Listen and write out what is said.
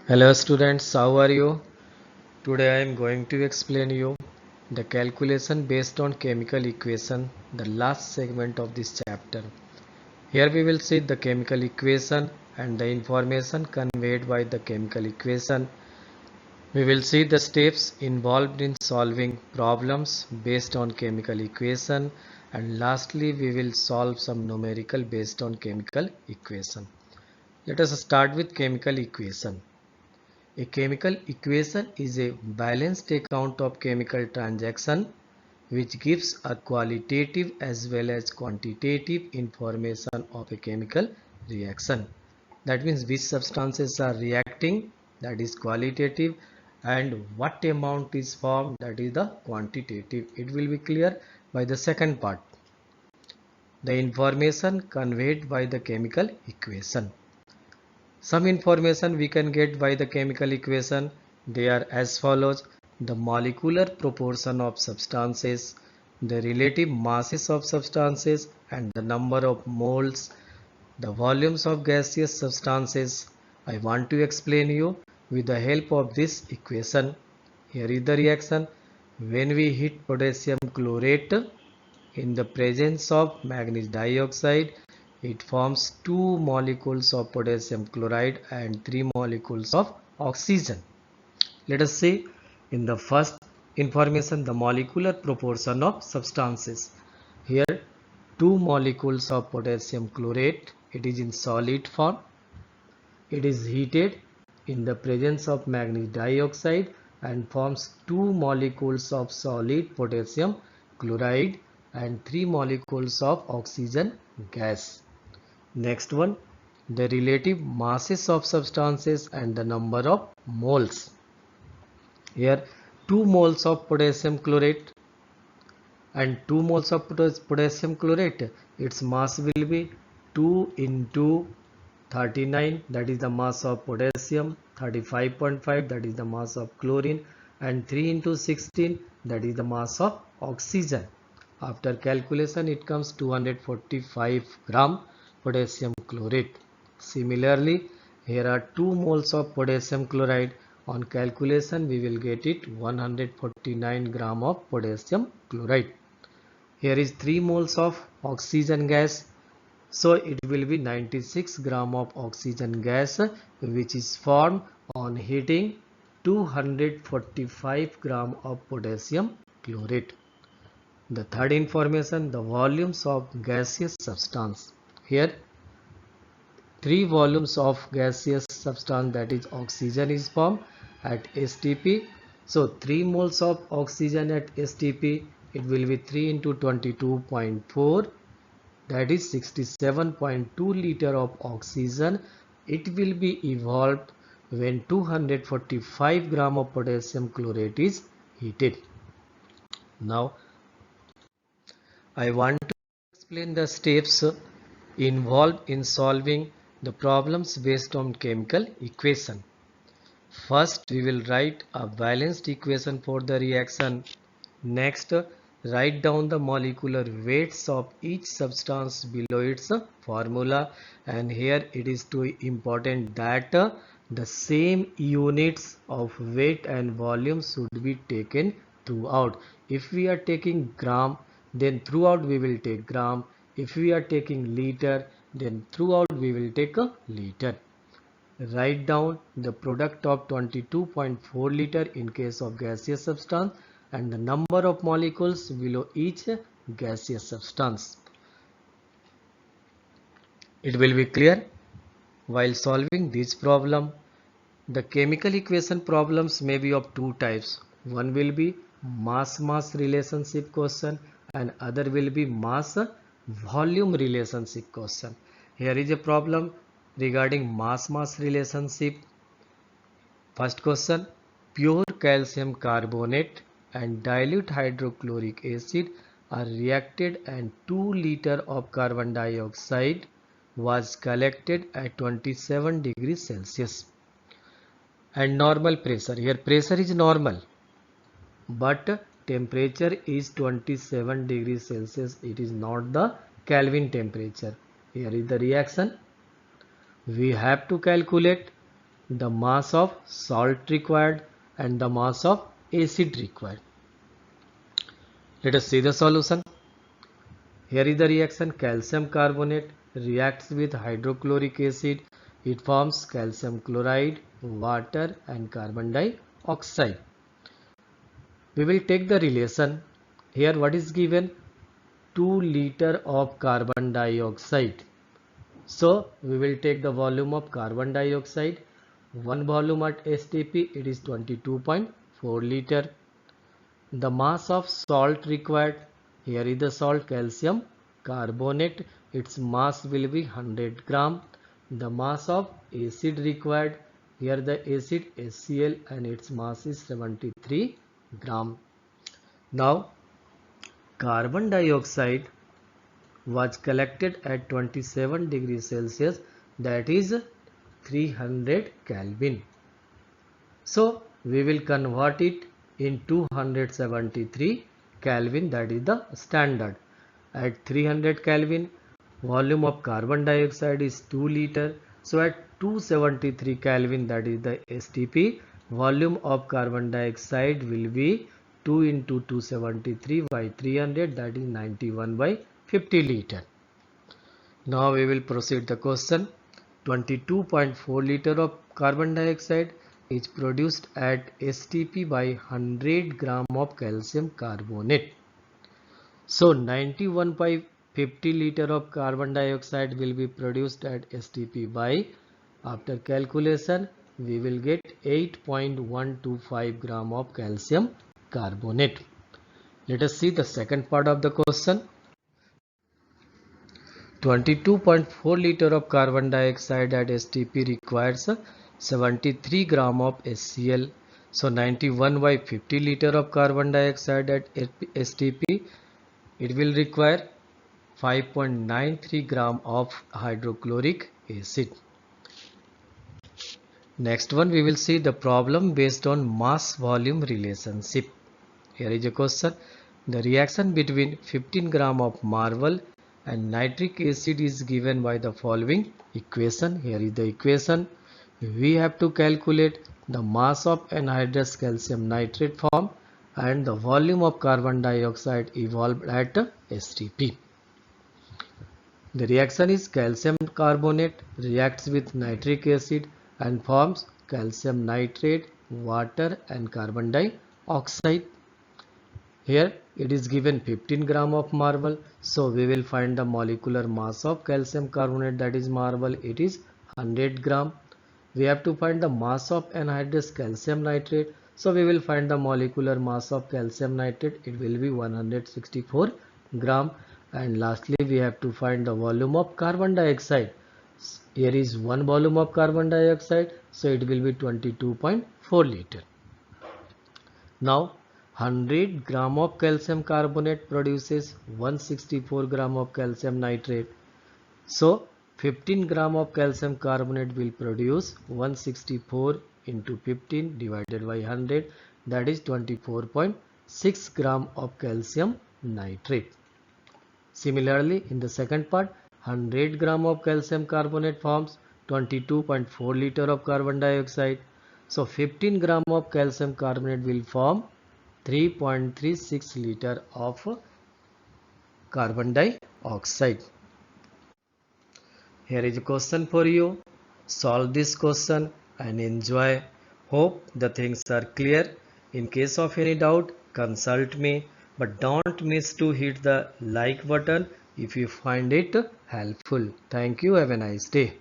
Hello students, how are you? Today I am going to explain you the calculation based on chemical equation, the last segment of this chapter. Here we will see the chemical equation and the information conveyed by the chemical equation. We will see the steps involved in solving problems based on chemical equation, and lastly we will solve some numerical based on chemical equation. Let us start with chemical equation. A chemical equation is a balanced account of chemical transaction which gives a qualitative as well as quantitative information of a chemical reaction. That means which substances are reacting, that is qualitative, and what amount is formed, that is the quantitative. It will be clear by the second part. The information conveyed by the chemical equation. Some information we can get by the chemical equation. They are as follows: the molecular proportion of substances, the relative masses of substances and the number of moles, the volumes of gaseous substances. I want to explain you with the help of this equation. Here is the reaction. When we heat potassium chlorate in the presence of manganese dioxide, it forms 2 molecules of potassium chloride and 3 molecules of oxygen. Let us see in the first information the molecular proportion of substances. Here 2 molecules of potassium chlorate, it is in solid form. It is heated in the presence of manganese dioxide and forms 2 molecules of solid potassium chloride and 3 molecules of oxygen gas. Next one, the relative masses of substances and the number of moles. Here 2 moles of potassium chlorate and 2 moles of potassium chlorate, its mass will be 2 into 39, that is the mass of potassium, 35.5, that is the mass of chlorine, and 3 into 16, that is the mass of oxygen. After calculation it comes 245 gram potassium chlorate. Similarly, here are 2 moles of potassium chloride. On calculation we will get it 149 gram of potassium chloride. Here is 3 moles of oxygen gas, so it will be 96 gram of oxygen gas which is formed on heating 245 gram of potassium chlorate. The third information, the volumes of gaseous substance. Here 3 volumes of gaseous substance, that is oxygen, is formed at STP. So 3 moles of oxygen at STP, it will be 3 into 22.4, that is 67.2 liter of oxygen. It will be evolved when 245 gram of potassium chlorate is heated. Now I want to explain the steps involved in solving the problems based on chemical equation. First, we will write a balanced equation for the reaction. Next, write down the molecular weights of each substance below its formula. And here it is too important that the same units of weight and volume should be taken throughout. If we are taking gram, then throughout we will take gram. If we are taking liter, then throughout we will take a liter. Write down the product of 22.4 liter in case of gaseous substance and the number of molecules below each gaseous substance. It will be clear while solving this problem. The chemical equation problems may be of two types. One will be mass-mass relationship question and other will be mass-volume relationship question. Here is a problem regarding mass-mass relationship. First question, pure calcium carbonate and dilute hydrochloric acid are reacted and 2 liter of carbon dioxide was collected at 27 degrees Celsius and normal pressure. Here pressure is normal but temperature is 27 degrees Celsius. It is not the Kelvin temperature. Here is the reaction. We have to calculate the mass of salt required and the mass of acid required. Let us see the solution. Here is the reaction. Calcium carbonate reacts with hydrochloric acid. It forms calcium chloride, water and carbon dioxide. We will take the relation. Here what is given? 2 liter of carbon dioxide. So we will take the volume of carbon dioxide. One volume at STP, it is 22.4 liter. The mass of salt required, here is the salt calcium carbonate, its mass will be 100 gram. The mass of acid required, here the acid HCl and its mass is 73 gram. Now carbon dioxide was collected at 27 degrees Celsius, that is 300 Kelvin. So we will convert it in 273 Kelvin, that is the standard. At 300 Kelvin, volume of carbon dioxide is 2 liter. So at 273 Kelvin, that is the STP, volume of carbon dioxide will be 2 into 273 by 300, that is 91 by 50 liter. Now we will proceed the question. 22.4 liter of carbon dioxide is produced at STP by 100 gram of calcium carbonate. So 91 by 50 liter of carbon dioxide will be produced at STP by, after calculation, we will get 8.125 gram of calcium carbonate. Let us see the second part of the question. 22.4 liter of carbon dioxide at STP requires 73 gram of HCl. So 91 by 50 liter of carbon dioxide at STP, it will require 5.93 gram of hydrochloric acid. Next one, we will see the problem based on mass volume relationship. Here is a question. The reaction between 15 gram of marble and nitric acid is given by the following equation. Here is the equation. We have to calculate the mass of anhydrous calcium nitrate form and the volume of carbon dioxide evolved at STP. The reaction is calcium carbonate reacts with nitric acid and forms calcium nitrate, water and carbon dioxide. Here it is given 15 gram of marble, so we will find the molecular mass of calcium carbonate, that is marble, it is 100 gram. We have to find the mass of anhydrous calcium nitrate, so we will find the molecular mass of calcium nitrate, it will be 164 gram. And lastly we have to find the volume of carbon dioxide. Here is one volume of carbon dioxide, so it will be 22.4 liter. Now 100 gram of calcium carbonate produces 164 gram of calcium nitrate. So 15 gram of calcium carbonate will produce 164 into 15 divided by 100, that is 24.6 gram of calcium nitrate. Similarly, in the second part, 100 gram of calcium carbonate forms 22.4 liter of carbon dioxide. So 15 gram of calcium carbonate will form 3.36 liter of carbon dioxide. Here is a question for you. Solve this question and enjoy. Hope the things are clear. In case of any doubt, consult me. But don't miss to hit the like button if you find it helpful. Thank you. Have a nice day.